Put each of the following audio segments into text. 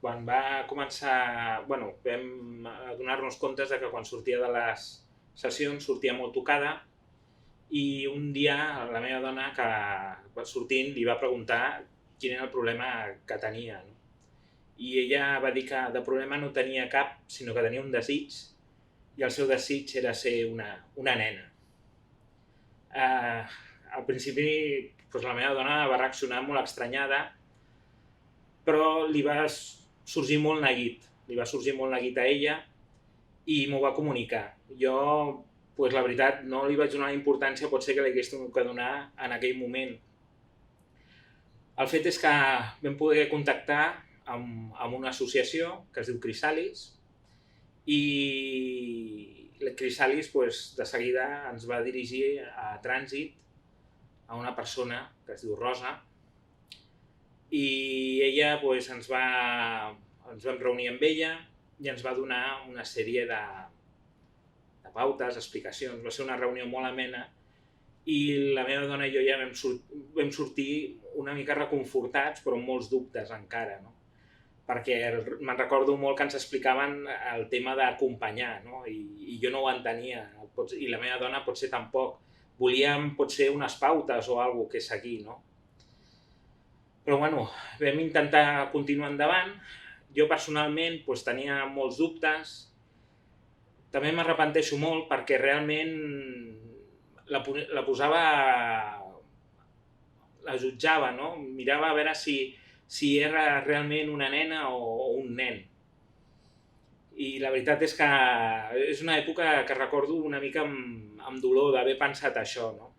Quan va començar... Vam adonar-nos comptes que quan sortia de les sessions sortia molt tocada i un dia la meva dona, que sortint, li va preguntar quin era el problema que tenia. No? I ella va dir que de problema no tenia cap, sinó que tenia un desig, i el seu desig era ser una nena. Al principi la meva dona va reaccionar molt estranyada, però li va sorgir molt neguit a ella i m'ho va comunicar. Jo, la veritat, no li vaig donar la importància, pot ser que li hagués tingut que donar en aquell moment. El fet és que vam poder contactar amb una associació que es diu Crisalis i la Crisalis de seguida ens va dirigir a trànsit a una persona que es diu Rosa i ella ens vam reunir amb ella i ens va donar una sèrie de pautes, explicacions. Va ser una reunió molt amena i la meva dona i jo ja vam sortir una mica reconfortats, però amb molts dubtes encara, no? Perquè me'n recordo molt que ens explicaven el tema d'acompanyar, no? I jo no ho entenia, i la meva dona potser tampoc. Volíem potser unes pautes o alguna cosa que seguir, no? Però vam intentar continuar endavant. Jo personalment tenia molts dubtes. També m'arrepenteixo molt perquè realment la posava, la jutjava, no? Mirava a veure si era realment una nena o un nen. I la veritat és que és una època que recordo una mica amb dolor d'haver pensat això, no?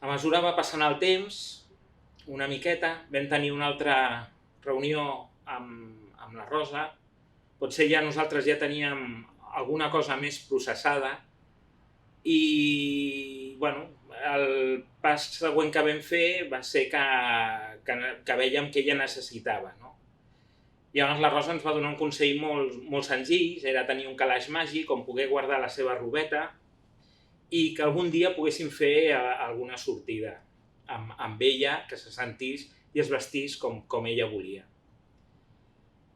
A mesura va passant el temps, una miqueta, vam tenir una altra reunió amb la Rosa. Potser ja nosaltres ja teníem alguna cosa més processada i el pas següent que vam fer va ser que vèiem que ella necessitava. No? Llavors la Rosa ens va donar un consell molt senzill, era tenir un calaix màgic on poder guardar la seva robeta i que algun dia poguéssim fer alguna sortida amb ella, que se sentís i es vestís com ella volia.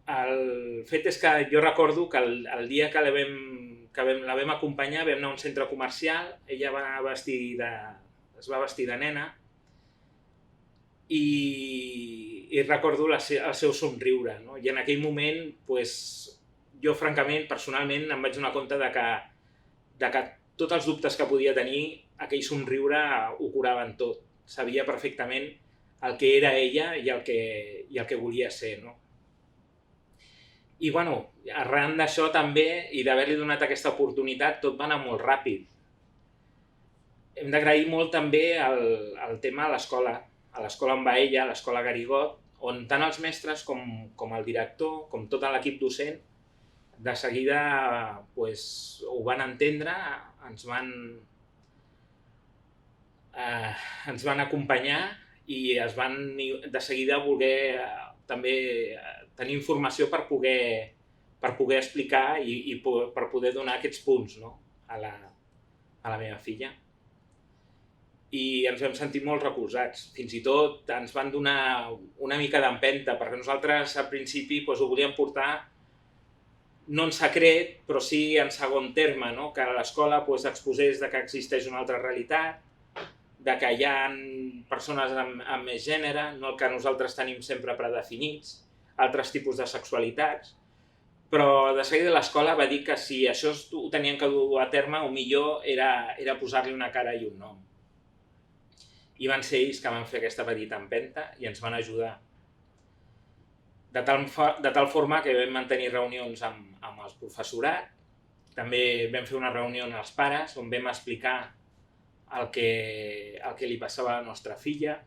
El fet és que jo recordo que el dia que la vam acompanyar vam anar a un centre comercial, ella es va vestir de nena i recordo el seu somriure. No? I en aquell moment, jo francament, personalment, em vaig donar compte de que tots els dubtes que podia tenir, aquell somriure ho curaven tot. Sabia perfectament el que era ella i el que volia ser. No? I arran d'això també, i d'haver-li donat aquesta oportunitat, tot va anar molt ràpid. Hem d'agrair molt també el tema a l'escola on va ella, a l'escola Garigot, on tant els mestres com el director, com tot l'equip docent, de seguida ho van entendre, ens van acompanyar i es van de seguida voler també tenir informació per poder explicar i per poder donar aquests punts, no? a la meva filla. I ens vam sentir molt recolzats. Fins i tot ens van donar una mica d'empenta, perquè nosaltres al principi ho volíem portar no en secret, però sí en segon terme, no? Que l'escola exposés que existeix una altra realitat, que hi ha persones amb més gènere, no el que nosaltres tenim sempre predefinits, altres tipus de sexualitats, però de seguida l'escola va dir que si això ho tenien que dur a terme, el millor era posar-li una cara i un nom. I van ser ells que van fer aquesta petita empenta i ens van ajudar. De tal forma que vam mantenir reunions amb el professorat, també vam fer una reunió amb els pares on vam explicar el que li passava a la nostra filla.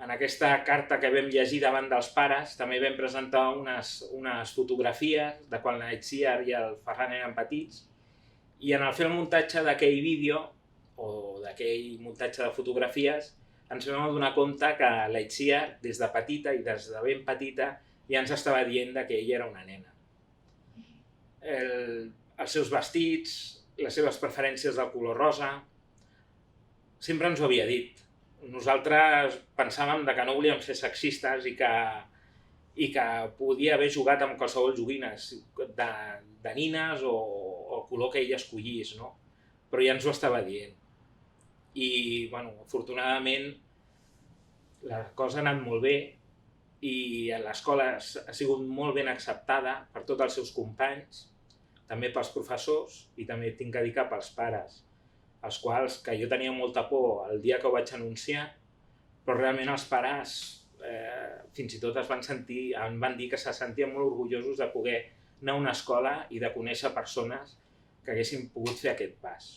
En aquesta carta que vam llegir davant dels pares també vam presentar unes fotografies de quan l'Aitziar i el Ferran eren petits i en el fer el muntatge d'aquell vídeo o d'aquell muntatge de fotografies ens vam adonar compte que l'Aitziar des de petita i des de ben petita ja ens estava dient que ella era una nena. Els seus vestits, les seves preferències del color rosa, sempre ens ho havia dit. Nosaltres pensàvem que no volíem ser sexistes i que i que podia haver jugat amb qualsevol joguines de nines o el color que ell escollís, no? Però ja ens ho estava dient. I, bueno, afortunadament, la cosa ha anat molt bé i l'escola ha sigut molt ben acceptada per tots els seus companys, també pels professors i també tinc que dir que pels pares, els quals, que jo tenia molta por el dia que ho vaig anunciar, però realment els pares fins i tot em van dir que se sentien molt orgullosos de poder anar a una escola i de conèixer persones que haguessin pogut fer aquest pas.